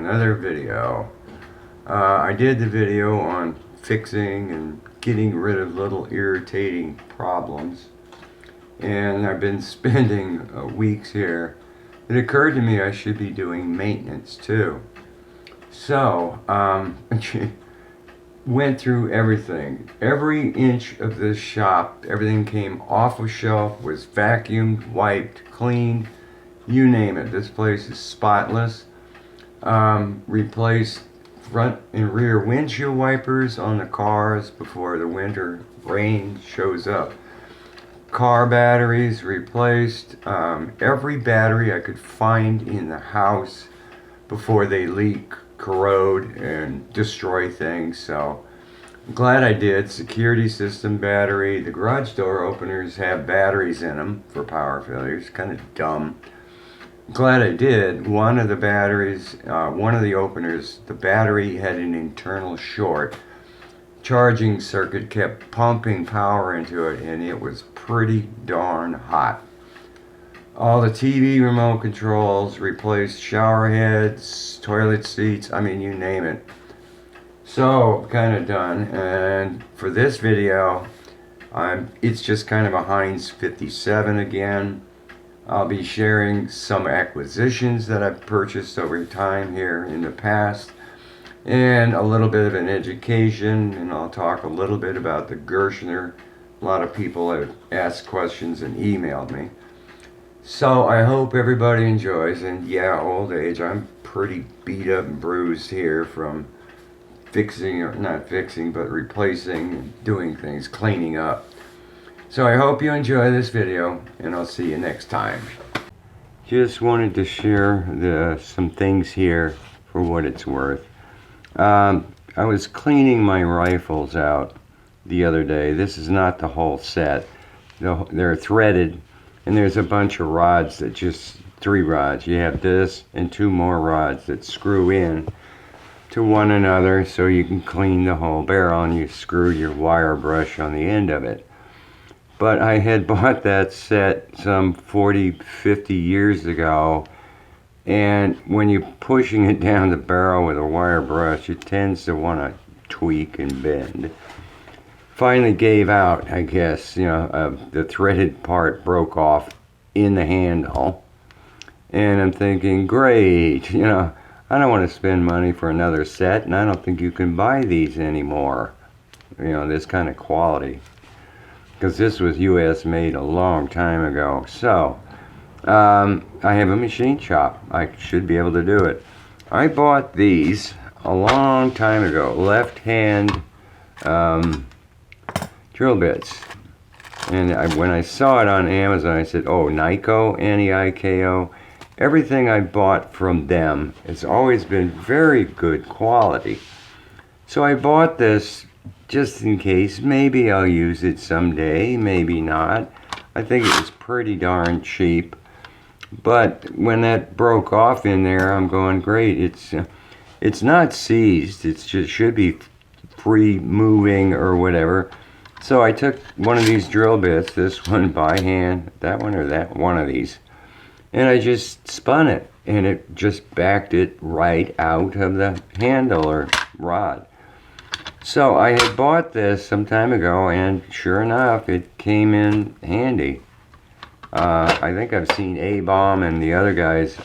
another video. I did the video on fixing and getting rid of little irritating problems, and I've been spending weeks here. It occurred to me I should be doing maintenance too. So, went through everything. Every inch of this shop, everything came off a shelf, was vacuumed, wiped, cleaned, you name it. This place is spotless. Replaced front and rear windshield wipers on the cars before the winter rain shows up. Car batteries replaced. Every battery I could find in the house before they leak, corrode, and destroy things. So I'm glad I did. Security system battery. The garage door openers have batteries in them for power failures. Kind of dumb. Glad I did. One of the batteries, one of the openers, the battery had an internal short. Charging circuit kept pumping power into it, and it was pretty darn hot. All the TV remote controls, replaced shower heads, toilet seats, I mean, you name it. So, kind of done. And for this video, it's just kind of a Heinz 57 again. I'll be sharing some acquisitions that I've purchased over time here in the past, and a little bit of an education, and I'll talk a little bit about the Gerstner. A lot of people have asked questions and emailed me. So I hope everybody enjoys, and yeah, old age, I'm pretty beat up and bruised here from fixing, or not fixing, but replacing and doing things, cleaning up. So I hope you enjoy this video, and I'll see you next time. Just wanted to share some things here for what it's worth. I was cleaning my rifles out the other day. This is not the whole set. They're threaded, and there's a bunch of rods that just, 3 rods. You have this and 2 more rods that screw in to one another so you can clean the whole barrel, and you screw your wire brush on the end of it. But I had bought that set some 40, 50 years ago, and when you're pushing it down the barrel with a wire brush, it tends to want to tweak and bend. Finally gave out, I guess. The threaded part broke off in the handle, and I'm thinking, great, I don't want to spend money for another set, and I don't think you can buy these anymore, this kind of quality, because this was US made a long time ago. So I have a machine shop. I should be able to do it. I bought these a long time ago, left hand drill bits, and when I saw it on Amazon, I said, oh, Nyko, N-E-I-K-O. Everything I bought from them has always been very good quality. So I bought this just in case. Maybe I'll use it someday, maybe not. I think it was pretty darn cheap. But when that broke off in there, I'm going, great. It's not seized. It just should be free moving or whatever. So I took one of these drill bits, this one by hand, that one or that one of these, and I just spun it, and it just backed it right out of the handle or rod. So I had bought this some time ago, and sure enough, it came in handy. I think I've seen A-Bomb and the other guys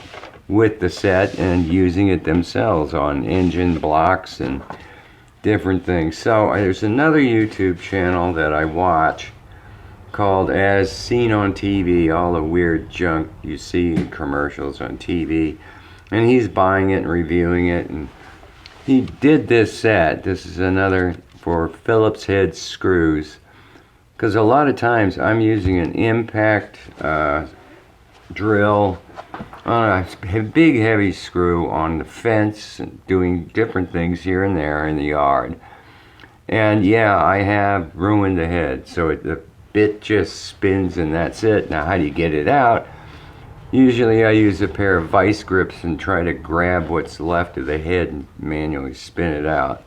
with the set and using it themselves on engine blocks and different things. So there's another YouTube channel that I watch called As Seen on TV, all the weird junk you see in commercials on TV, and he's buying it and reviewing it, and he did this set. This is another for Phillips head screws, because a lot of times I'm using an impact drill on a big heavy screw on the fence and doing different things here and there in the yard. And yeah, I have ruined the head, so the bit just spins and that's it. Now how do you get it out? Usually I use a pair of vice grips and try to grab what's left of the head and manually spin it out.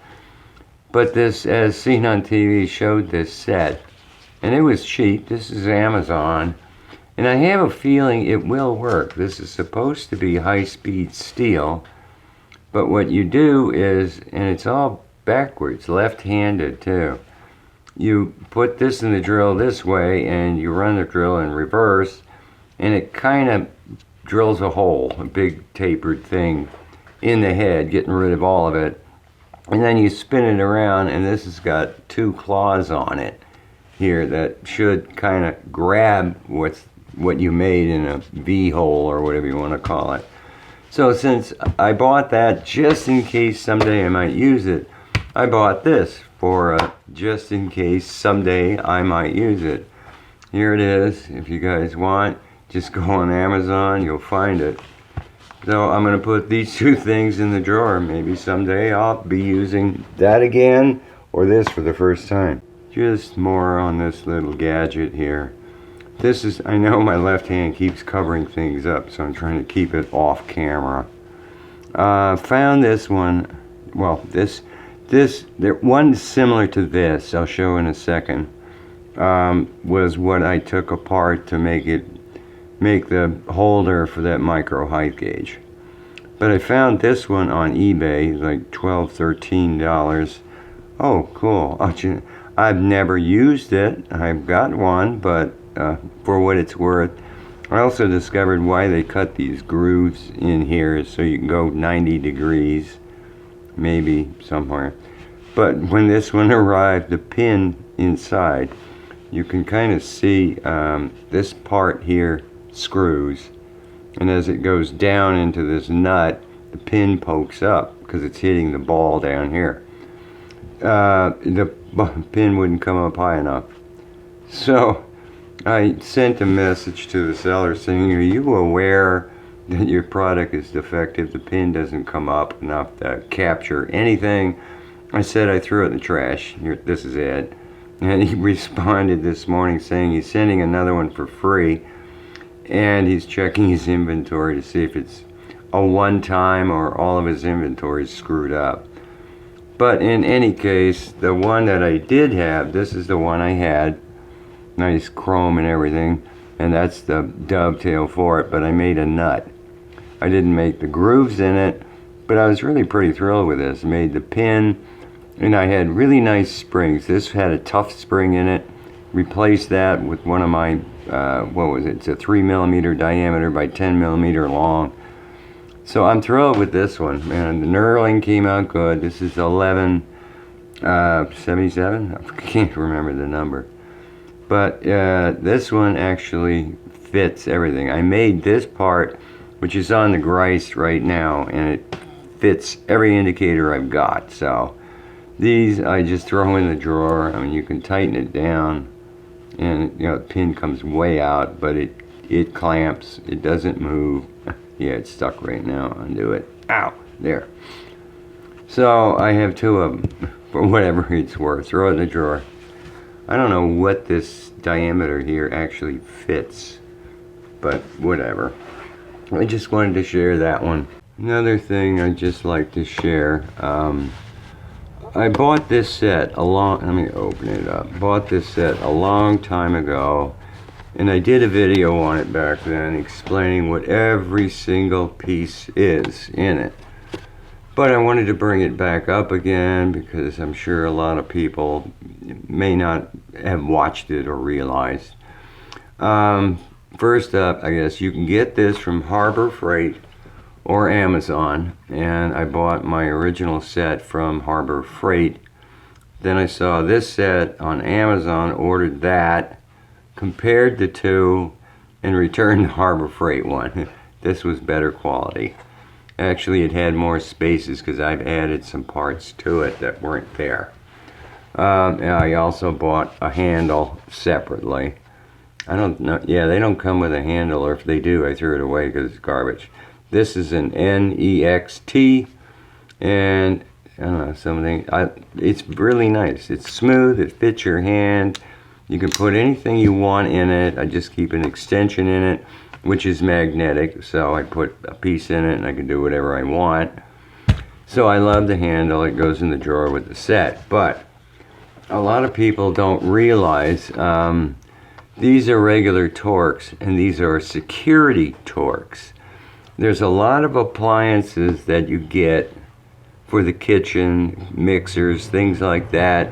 But this, As Seen on TV, showed this set, and it was cheap. This is Amazon, and I have a feeling it will work. This is supposed to be high-speed steel, But what you do is, and it's all backwards, left-handed too. You put this in the drill this way, and you run the drill in reverse, and it kind of drills a hole, a big tapered thing in the head, getting rid of all of it. And then you spin it around, and this has got two claws on it here that should kind of grab what you made in a V hole or whatever you want to call it. So since I bought that just in case someday I might use it, I bought this for just in case someday I might use it. Here it is. If you guys want, just go on Amazon, you'll find it. So I'm going to put these two things in the drawer. Maybe someday I'll be using that again or this for the first time. Just more on this little gadget here. This is, I know my left hand keeps covering things up, so I'm trying to keep it off camera. Found this one, well, one similar to this, I'll show in a second, was what I took apart to make the holder for that micro height gauge. But I found this one on eBay, like $12, $13. Oh, cool. I've never used it. I've got one, but for what it's worth. I also discovered why they cut these grooves in here so you can go 90 degrees, maybe somewhere. But when this one arrived, the pin inside, you can kind of see this part here screws, and as it goes down into this nut, the pin pokes up because it's hitting the ball down here. The pin wouldn't come up high enough, so I sent a message to the seller saying, are you aware that your product is defective? The pin doesn't come up enough to capture anything. I said I threw it in the trash. Here, this is it. And he responded this morning saying he's sending another one for free, and he's checking his inventory to see if it's a one-time or all of his inventory is screwed up. But in any case, the one that I did have, this is the one I had, nice chrome and everything, and that's the dovetail for it, but I made a nut. I didn't make the grooves in it, but I was really pretty thrilled with this. I made the pin, and I had really nice springs. This had a tough spring in it. Replaced that with one of my, what was it? It's a 3mm diameter by 10mm long. So I'm thrilled with this one, man. The knurling came out good. This is 1177. I can't remember the number. But this one actually fits everything. I made this part, which is on the Greist right now, and it fits every indicator I've got. So these I just throw in the drawer. I mean, you can tighten it down, and you know, the pin comes way out, but it clamps. It doesn't move. Yeah, it's stuck right now. Undo it. Ow! There. So I have two of them for whatever it's worth. Throw it in the drawer. I don't know what this diameter here actually fits, but whatever. I just wanted to share that one. Another thing I'd just like to share. I bought this set let me open it up. Bought this set a long time ago, and I did a video on it back then explaining what every single piece is in it. But I wanted to bring it back up again because I'm sure a lot of people may not have watched it or realized. First up, I guess you can get this from Harbor Freight or Amazon, and I bought my original set from Harbor Freight. Then I saw this set on Amazon, ordered that, compared the two, and returned the Harbor Freight one. This was better quality. Actually, it had more spaces because I've added some parts to it that weren't there. And I also bought a handle separately. I don't know, yeah, they don't come with a handle, or if they do, I threw it away because it's garbage. This is an NEXT, and I don't know, it's really nice. It's smooth, it fits your hand. You can put anything you want in it. I just keep an extension in it, which is magnetic, so I put a piece in it and I can do whatever I want. So I love the handle. It goes in the drawer with the set. But a lot of people don't realize these are regular Torx and these are security Torx. There's a lot of appliances that you get for the kitchen, mixers, things like that,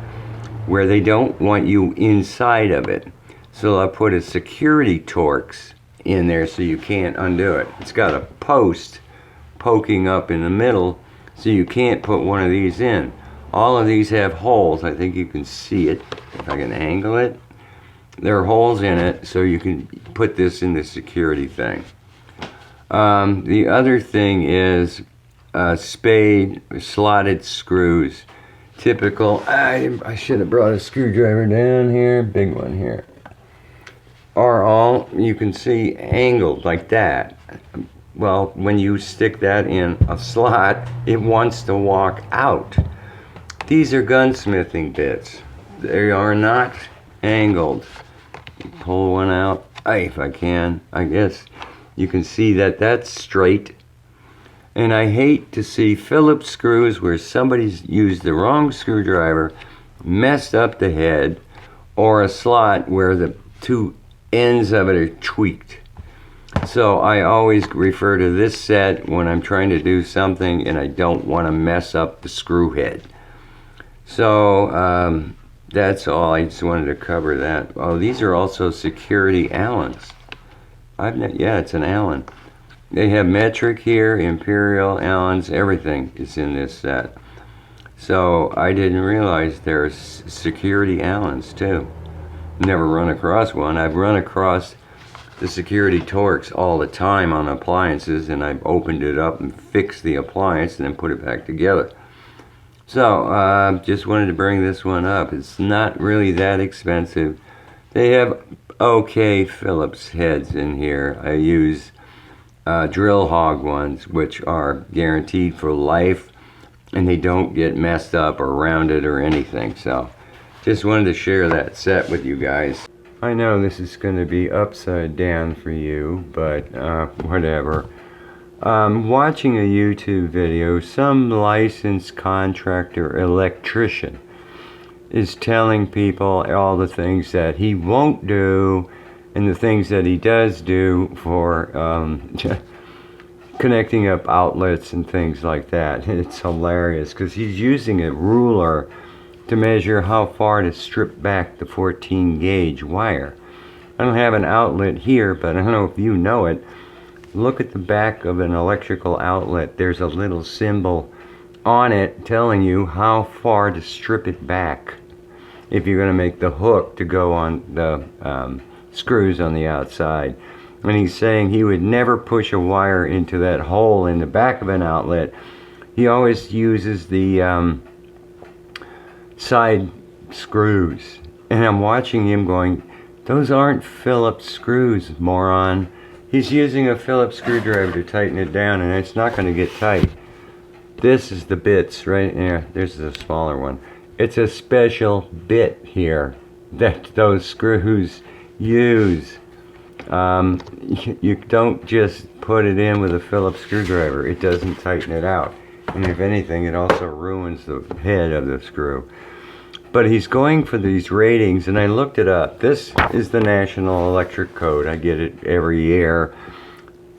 where they don't want you inside of it. So I put a security Torx in there so you can't undo it. It's got a post poking up in the middle, so you can't put one of these in. All of these have holes. I think you can see it if I can angle it. There are holes in it, so you can put this in the security thing. The other thing is spade slotted screws. Typical. I should have brought a screwdriver down here, big one here. Are all, you can see, angled like that. Well, when you stick that in a slot, it wants to walk out. These are gunsmithing bits. They are not angled. Pull one out, if I can. I guess you can see that that's straight. And I hate to see Phillips screws where somebody's used the wrong screwdriver, messed up the head, or a slot where the two ends of it are tweaked. So I always refer to this set when I'm trying to do something and I don't want to mess up the screw head. So that's all. I just wanted to cover that. Oh, these are also security Allens. Yeah, it's an Allen. They have metric here, imperial, Allens, everything is in this set. So I didn't realize there's security Allens too. Never run across one. I've run across the security Torx all the time on appliances, and I've opened it up and fixed the appliance and then put it back together. So just wanted to bring this one up. It's not really that expensive. They have okay Phillips heads in here. I use drill hog ones, which are guaranteed for life, and they don't get messed up or rounded or anything. So just wanted to share that set with you guys. I know this is going to be upside down for you, but whatever. Watching a YouTube video, some licensed contractor electrician is telling people all the things that he won't do and the things that he does do for connecting up outlets and things like that. It's hilarious because he's using a ruler to measure how far to strip back the 14 gauge wire. I don't have an outlet here, but I don't know if you know it. Look at the back of an electrical outlet. There's a little symbol on it telling you how far to strip it back if you're going to make the hook to go on the screws on the outside. And he's saying he would never push a wire into that hole in the back of an outlet. He always uses the side screws. And I'm watching him going, those aren't Phillips screws, moron. He's using a Phillips screwdriver to tighten it down, and it's not going to get tight. This is the bits right there. There's the smaller one. It's a special bit here that those screws use. You don't just put it in with a Phillips screwdriver. It doesn't tighten it out. And if anything, it also ruins the head of the screw. But he's going for these ratings, and I looked it up. This is the National Electric Code. I get it every year.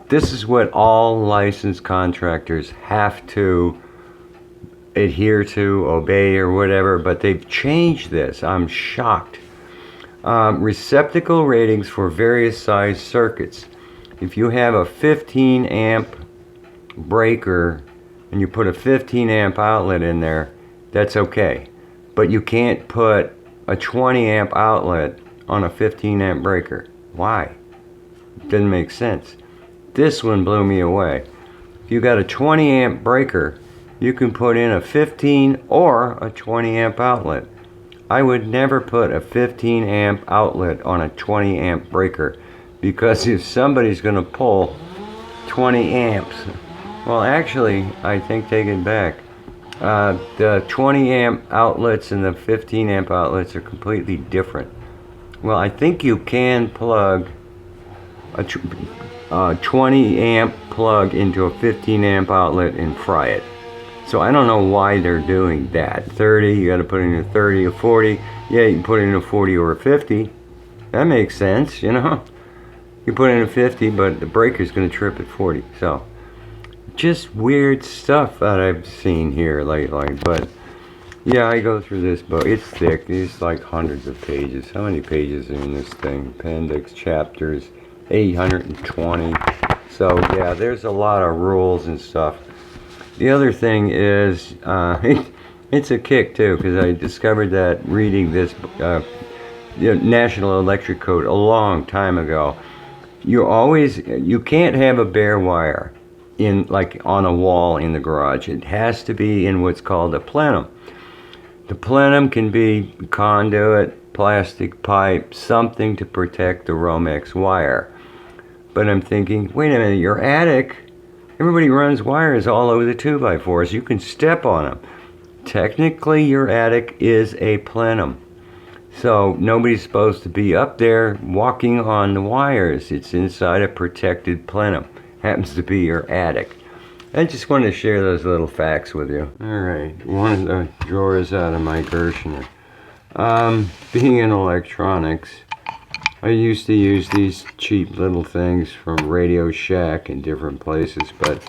This is what all licensed contractors have to adhere to, obey, or whatever, but they've changed this. I'm shocked. Receptacle ratings for various size circuits. If you have a 15 amp breaker and you put a 15 amp outlet in there, that's okay. But you can't put a 20 amp outlet on a 15 amp breaker. Why? It doesn't make sense. This one blew me away. If you got a 20 amp breaker, you can put in a 15 or a 20 amp outlet. I would never put a 15 amp outlet on a 20 amp breaker, because if somebody's going to pull 20 amps, well, actually, I think take it back. The 20 amp outlets and the 15 amp outlets are completely different. Well, I think you can plug a 20 amp plug into a 15 amp outlet and fry it. So I don't know why they're doing that. 30, you got to put in a 30 or 40. Yeah, you can put in a 40 or a 50. That makes sense, you know. You put in a 50, but the breaker's going to trip at 40. So just weird stuff that I've seen here lately. But yeah, I go through this book. It's thick. It's like hundreds of pages. How many pages are in this thing? Appendix, chapters, 820. So yeah, there's a lot of rules and stuff. The other thing is, it's a kick too, because I discovered that reading this National Electric Code a long time ago. You can't have a bare wire in, like, on a wall in the garage. It has to be in what's called a plenum. The plenum can be conduit, plastic pipe, something to protect the Romex wire. But I'm thinking, wait a minute, your attic, everybody runs wires all over the 2x4s. You can step on them. Technically, your attic is a plenum. So nobody's supposed to be up there walking on the wires. It's inside a protected plenum. Happens to be your attic. I just wanted to share those little facts with you. Alright, one of the drawers out of my Gerstner. Being in electronics, I used to use these cheap little things from Radio Shack in different places, but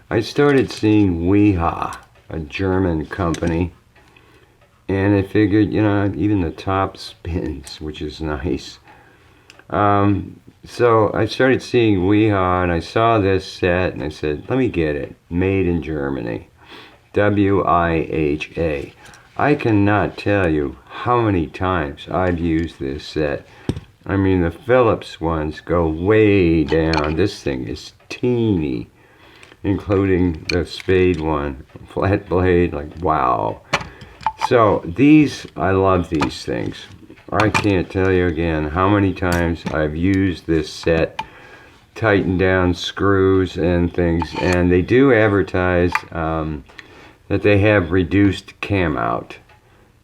I started seeing Weha, a German company, and I figured, even the top spins, which is nice. So I started seeing Weha, and I saw this set, and I said, let me get it. Made in Germany. WIHA. I cannot tell you how many times I've used this set. I mean, the Philips ones go way down. This thing is teeny, including the Spade one. Flat blade, like, wow. So these, I love these things. I can't tell you again how many times I've used this set, tightened down screws and things, and they do advertise that they have reduced cam out.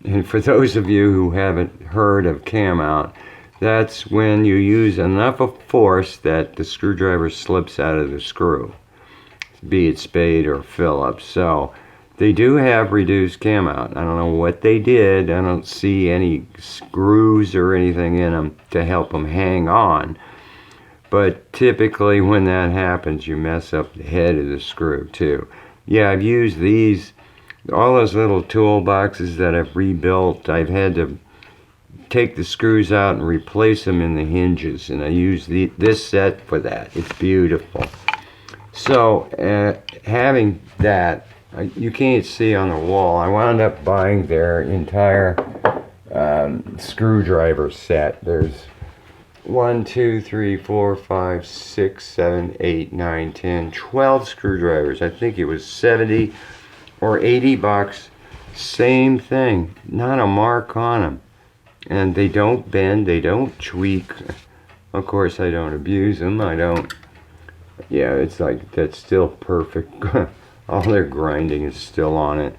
And for those of you who haven't heard of cam out, that's when you use enough of force that the screwdriver slips out of the screw, be it Spade or Phillips. So they do have reduced cam out. I don't know what they did. I don't see any screws or anything in them to help them hang on. But typically when that happens, you mess up the head of the screw too. Yeah, I've used these, all those little toolboxes that I've rebuilt. I've had to take the screws out and replace them in the hinges, and I use this set for that. It's beautiful. So having that, you can't see on the wall. I wound up buying their entire screwdriver set. There's 1, 2, 3, 4, 5, 6, 7, 8, 9, 10, 12 screwdrivers. I think it was 70 or 80 bucks. Same thing. Not a mark on them. And they don't bend. They don't tweak. Of course, I don't abuse them. I don't. Yeah, it's like, that's still perfect. All their grinding is still on it.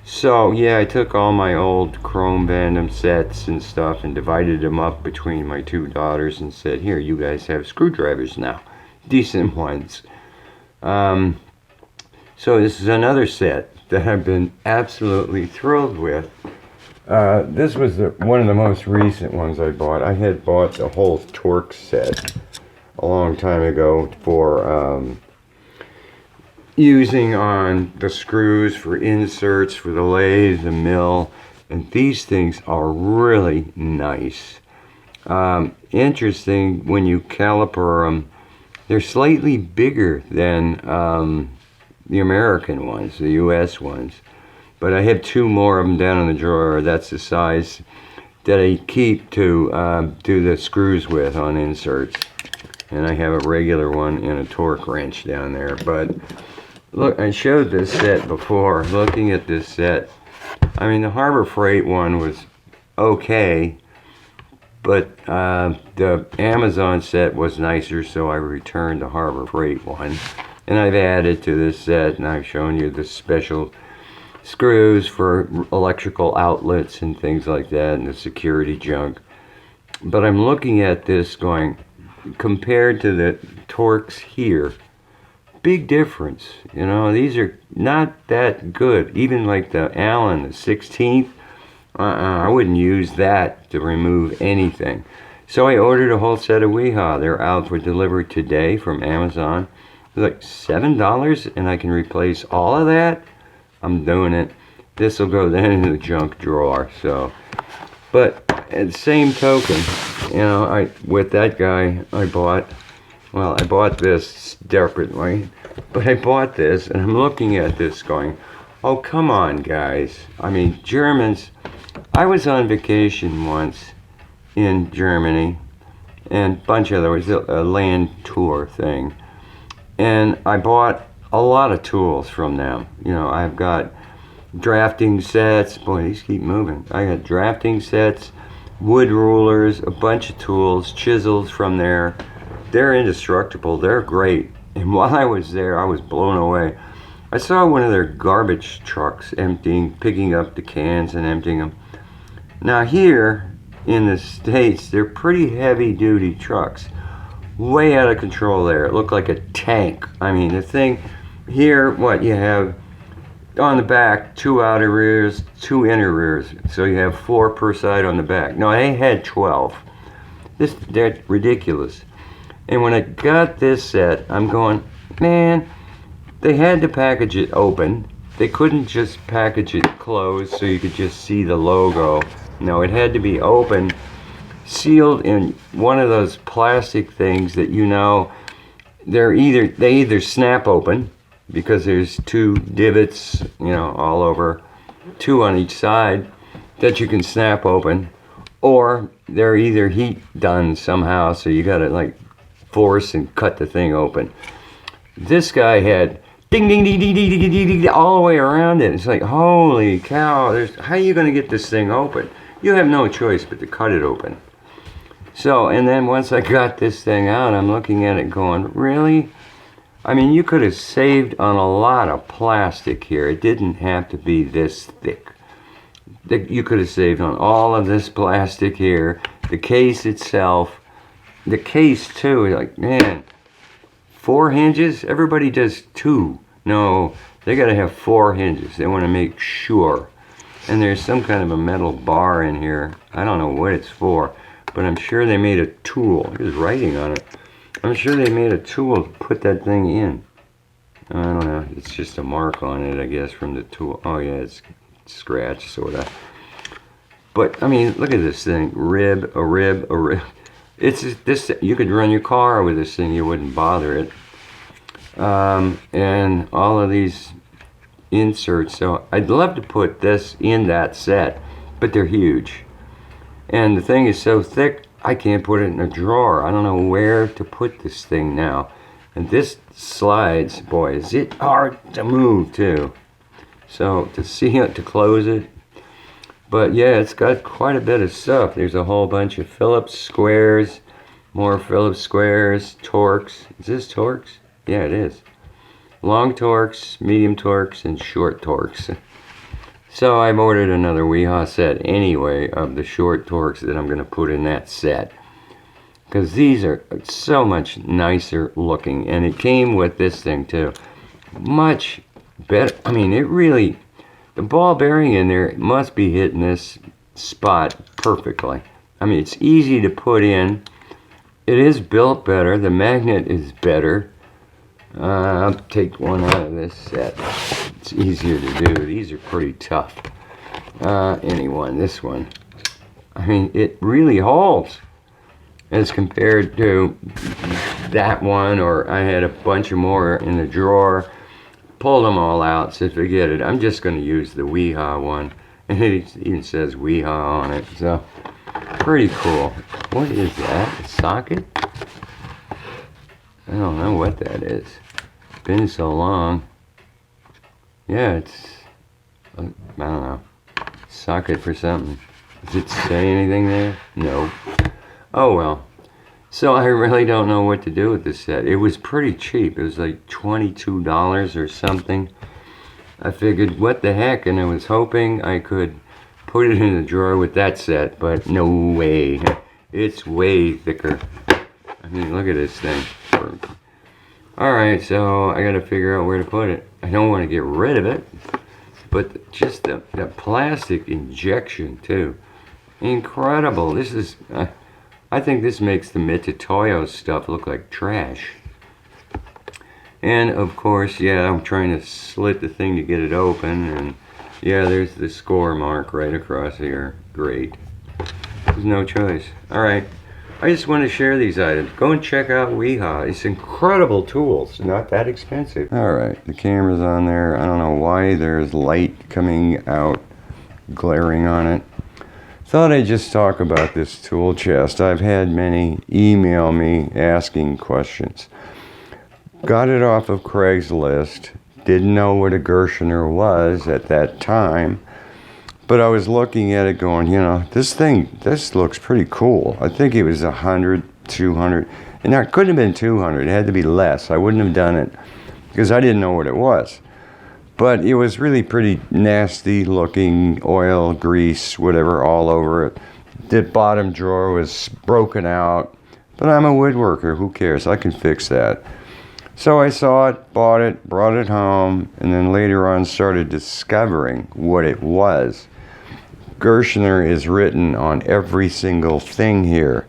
So yeah, I took all my old chrome Vandam sets and stuff and divided them up between my two daughters and said, here, you guys have screwdrivers now. Decent ones. So this is another set that I've been absolutely thrilled with. This was one of the most recent ones I bought. I had bought the whole torque set a long time ago for using on the screws for inserts for the lathe, the mill, and these things are really nice. Interesting, when you caliper them, they're slightly bigger than the American ones, the US ones, but I have two more of them down in the drawer. That's the size that I keep to do the screws with on inserts, and I have a regular one and a torque wrench down there. But look, I showed this set before. Looking at this set, I mean, the Harbor Freight one was okay, but the Amazon set was nicer, so I returned the Harbor Freight one. And I've added to this set, and I've shown you the special screws for electrical outlets and things like that, and the security junk. But I'm looking at this going, compared to the Torx here, big difference. You know, these are not that good. Even like the Allen, the 16th, I wouldn't use that to remove anything. So I ordered a whole set of Weha. They're out for delivery today from Amazon. like $7 and I can replace all of that. I'm doing it. This will go then in the junk drawer. So, but at the same token, you know, with that guy I bought this separately, but I bought this and I'm looking at this going, oh come on guys. I mean, Germans. I was on vacation once in Germany, and a bunch of there was a land tour thing, and I bought a lot of tools from them. You know, I've got drafting sets. Boy, these keep moving. I got drafting sets, wood rulers, a bunch of tools, chisels from there. They're indestructible. They're great. And while I was there, I was blown away. I saw one of their garbage trucks picking up the cans and emptying them. Now here in the States, they're pretty heavy duty trucks. Way out of control there. It looked like a tank. I mean, the thing here, what you have on the back, 2 outer rears, 2 inner rears. So you have 4 per side on the back. No, they had 12. They're ridiculous. And when I got this set, I'm going, man, they had to package it open. They couldn't just package it closed so you could just see the logo. No, it had to be open, sealed in one of those plastic things that, you know, they either snap open because there's 2 divots, you know, all over, 2 on each side that you can snap open, or they're either heat done somehow, so you gotta like force and cut the thing open. This guy had ding ding ding ding ding ding ding ding all the way around it. It's like, holy cow, how are you gonna get this thing open? You have no choice but to cut it open. So, and then once I got this thing out, I'm looking at it going, really? I mean, you could have saved on a lot of plastic here. It didn't have to be this thick. You could have saved on all of this plastic here. The case itself. The case too, like, man, 4 hinges? Everybody does 2. No, they gotta have 4 hinges. They wanna make sure. And there's some kind of a metal bar in here. I don't know what it's for, but I'm sure they made a tool. There's writing on it. I'm sure they made a tool to put that thing in. I don't know. It's just a mark on it, I guess, from the tool. Oh yeah, it's scratched, sorta. But I mean, look at this thing. A rib. It's this. You could run your car with this thing. You wouldn't bother it. And all of these inserts. So I'd love to put this in that set, but they're huge. And the thing is so thick, I can't put it in a drawer. I don't know where to put this thing now. And this slides, boy, is it hard to move too. So to see it, to close it. But yeah, it's got quite a bit of stuff. There's a whole bunch of Phillips squares, more Phillips squares, Torx. Is this Torx? Yeah, it is. Long Torx, medium Torx, and short Torx. So I've ordered another Weehaw set anyway of the short Torx that I'm going to put in that set. Because these are so much nicer looking. And it came with this thing too. Much better. I mean, it really, the ball bearing in there must be hitting this spot perfectly. I mean, it's easy to put in. It is built better. The magnet is better. I'll take one out of this set. It's easier to do. These are pretty tough. This one. I mean, it really holds as compared to that one, or I had a bunch of more in the drawer. Pulled them all out, said forget it. I'm just going to use the Weehaw one. And it even says Weehaw on it. So, pretty cool. What is that? A socket? I don't know what that is. It's been so long. Yeah, it's, I don't know, socket for something. Does it say anything there? No. Oh well. So I really don't know what to do with this set. It was pretty cheap. It was like $22 or something. I figured, what the heck, and I was hoping I could put it in the drawer with that set, but no way. It's way thicker. I mean, look at this thing. Alright, so I gotta figure out where to put it. I don't want to get rid of it, but just the plastic injection too. Incredible. This is, I think this makes the Mitutoyo stuff look like trash. And of course, yeah, I'm trying to slit the thing to get it open, and yeah, there's the score mark right across here. Great. There's no choice. Alright, I just want to share these items. Go and check out Weehaw. It's incredible tools, not that expensive. Alright, the camera's on there. I don't know why there's light coming out, glaring on it. Thought I'd just talk about this tool chest. I've had many email me asking questions. Got it off of Craigslist. Didn't know what a Gerstner was at that time. But I was looking at it going, you know, this looks pretty cool. I think it was 100, 200. And it couldn't have been 200. It had to be less. I wouldn't have done it because I didn't know what it was. But it was really pretty nasty looking, oil, grease, whatever, all over it. The bottom drawer was broken out. But I'm a woodworker. Who cares? I can fix that. So I saw it, bought it, brought it home, and then later on started discovering what it was. Gerstner is written on every single thing here.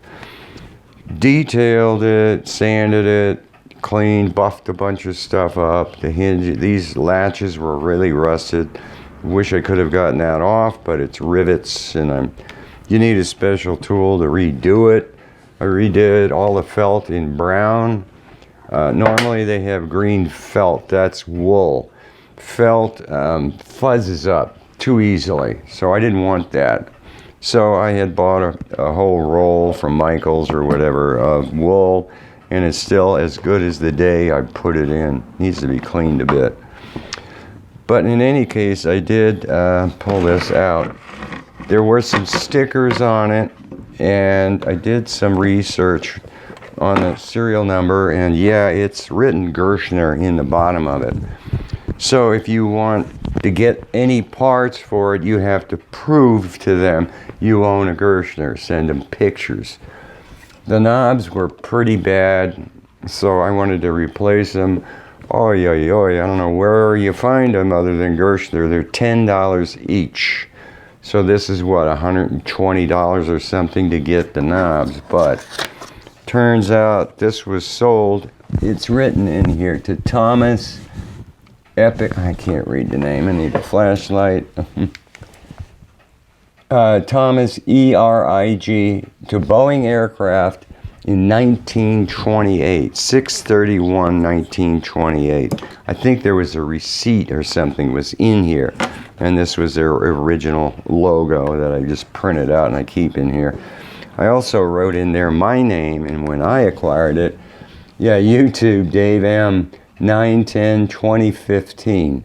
Detailed it, sanded it, cleaned, buffed a bunch of stuff up. The hinge, these latches were really rusted. Wish I could have gotten that off, but it's rivets, and you need a special tool to redo it. I redid all the felt in brown. Normally they have green felt, that's wool. Felt fuzzes up too easily, so I didn't want that. So I had bought a whole roll from Michael's or whatever of wool, and it's still as good as the day I put it in. Needs to be cleaned a bit. But in any case, I did pull this out. There were some stickers on it, and I did some research on the serial number, and yeah, it's written Gerstner in the bottom of it. So if you want to get any parts for it, you have to prove to them you own a Gerstner. Send them pictures. The knobs were pretty bad, so I wanted to replace them. Oy, oy, oy, I don't know where you find them other than Gerstner. They're $10 each. So this is what, $120 or something to get the knobs, but turns out this was sold, it's written in here, to Thomas Epic, I can't read the name, I need a flashlight. Thomas E-R-I-G, to Boeing Aircraft in 1928, 6/31/1928. I think there was a receipt or something was in here, and this was their original logo that I just printed out and I keep in here. I also wrote in there my name, and when I acquired it, yeah, YouTube, Dave M, 9/10/2015.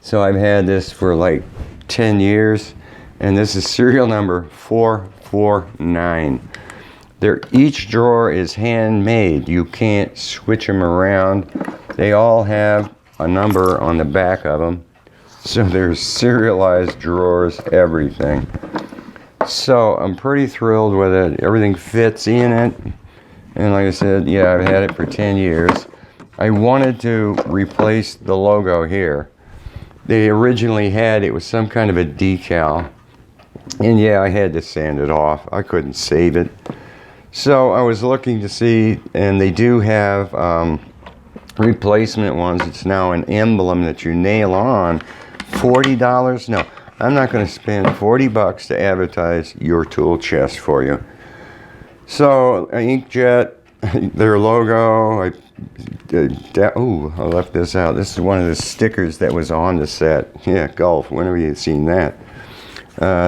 So I've had this for like 10 years, and this is serial number 449. Each drawer is handmade. You can't switch them around. They all have a number on the back of them. So there's serialized drawers, everything. So I'm pretty thrilled with it. Everything fits in it. And like I said, yeah, I've had it for 10 years. I wanted to replace the logo here. They originally had, it was some kind of a decal. And yeah, I had to sand it off. I couldn't save it. So I was looking to see, and they do have replacement ones. It's now an emblem that you nail on. $40? No. I'm not going to spend $40 to advertise your tool chest for you. So, inkjet, their logo. I left this out. This is one of the stickers that was on the set. Yeah, golf. When have you seen that?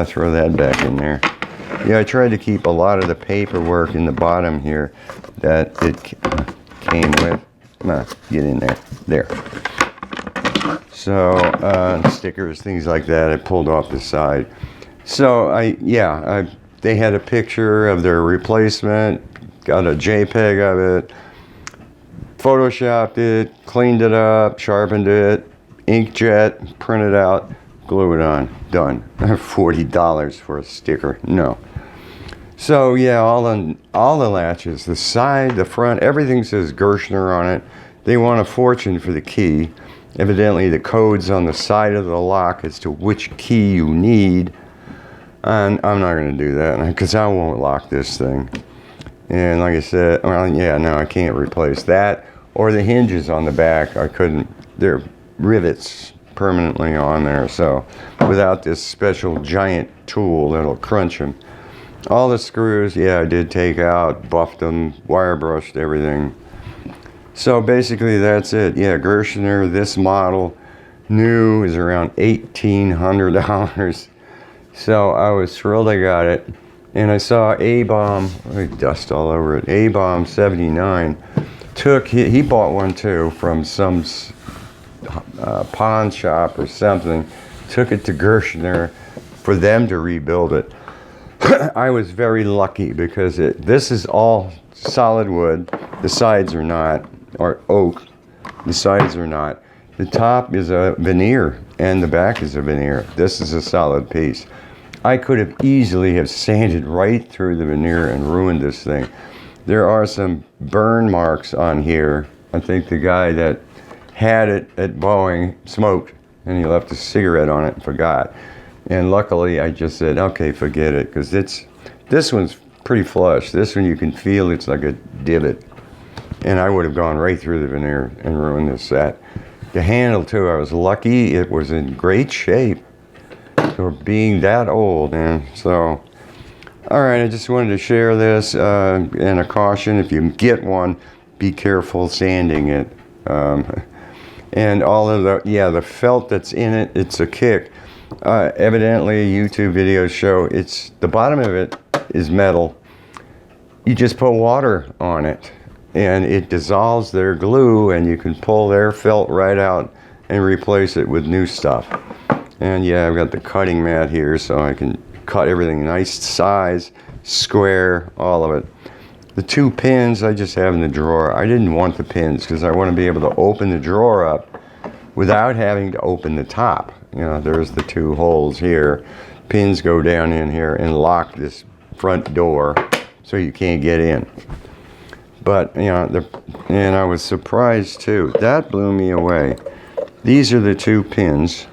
Throw that back in there. Yeah, I tried to keep a lot of the paperwork in the bottom here that it came with. Come on, get in there. There. So, stickers, things like that, I pulled off the side. So, they had a picture of their replacement, got a JPEG of it, photoshopped it, cleaned it up, sharpened it, inkjet, printed out, glue it on, done. $40 for a sticker, no. So, yeah, all the latches, the side, the front, everything says Gerstner on it. They want a fortune for the key. Evidently, the code's on the side of the lock as to which key you need. And I'm not going to do that because I won't lock this thing. And like I said, well, yeah, no, I can't replace that or the hinges on the back. I couldn't, they're rivets permanently on there, so without this special giant tool that'll crunch them. All the screws, yeah, I did take out, buffed them, wire brushed everything. So basically that's it. Yeah, Gerstner, this model, new, is around $1,800. So I was thrilled I got it. And I saw A-Bomb, dust all over it, A-Bomb 79, he bought one too from some pawn shop or something, took it to Gerstner for them to rebuild it. I was very lucky because this is all solid wood, the sides are not, or oak, the sides are not. The top is a veneer and the back is a veneer. This is a solid piece. I could have easily have sanded right through the veneer and ruined this thing. There are some burn marks on here. I think the guy that had it at Boeing smoked and he left a cigarette on it and forgot. And luckily I just said, okay, forget it, because this one's pretty flush. This one you can feel it's like a divot. And I would have gone right through the veneer and ruined this set. The handle too, I was lucky. It was in great shape for being that old. And so, all right, I just wanted to share this and a caution. If you get one, be careful sanding it. And all of the felt that's in it, it's a kick. Evidently, YouTube videos show the bottom of it is metal. You just put water on it and it dissolves their glue, and you can pull their felt right out and replace it with new stuff. And yeah, I've got the cutting mat here so I can cut everything nice size, square, all of it. The 2 pins I just have in the drawer. I didn't want the pins because I want to be able to open the drawer up without having to open the top. You know, there's the 2 holes here. Pins go down in here and lock this front door so you can't get in. But, you know, and I was surprised too. That blew me away. These are the 2 pins.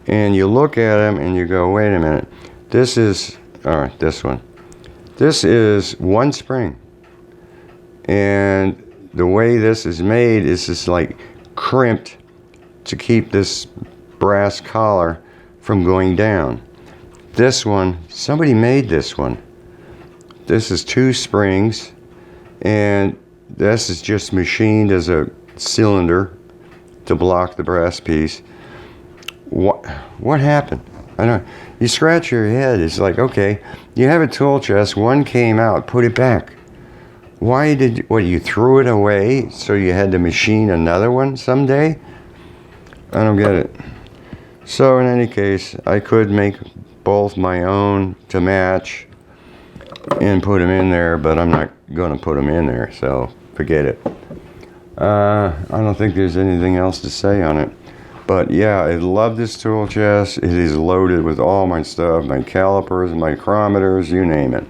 And you look at them and you go, wait a minute. This is, all right, this one. This is 1 spring. And the way this is made is just like crimped to keep this brass collar from going down. This one, somebody made this one. This is 2 springs, and this is just machined as a cylinder to block the brass piece. What happened? I don't know. You scratch your head. It's like, okay, you have a tool chest. One came out. Put it back. Why you threw it away so you had to machine another one someday? I don't get it. So in any case, I could make both my own to match and put them in there, but I'm not going to put them in there, so forget it. I don't think there's anything else to say on it. But yeah, I love this tool chest. It is loaded with all my stuff, my calipers, micrometers, you name it.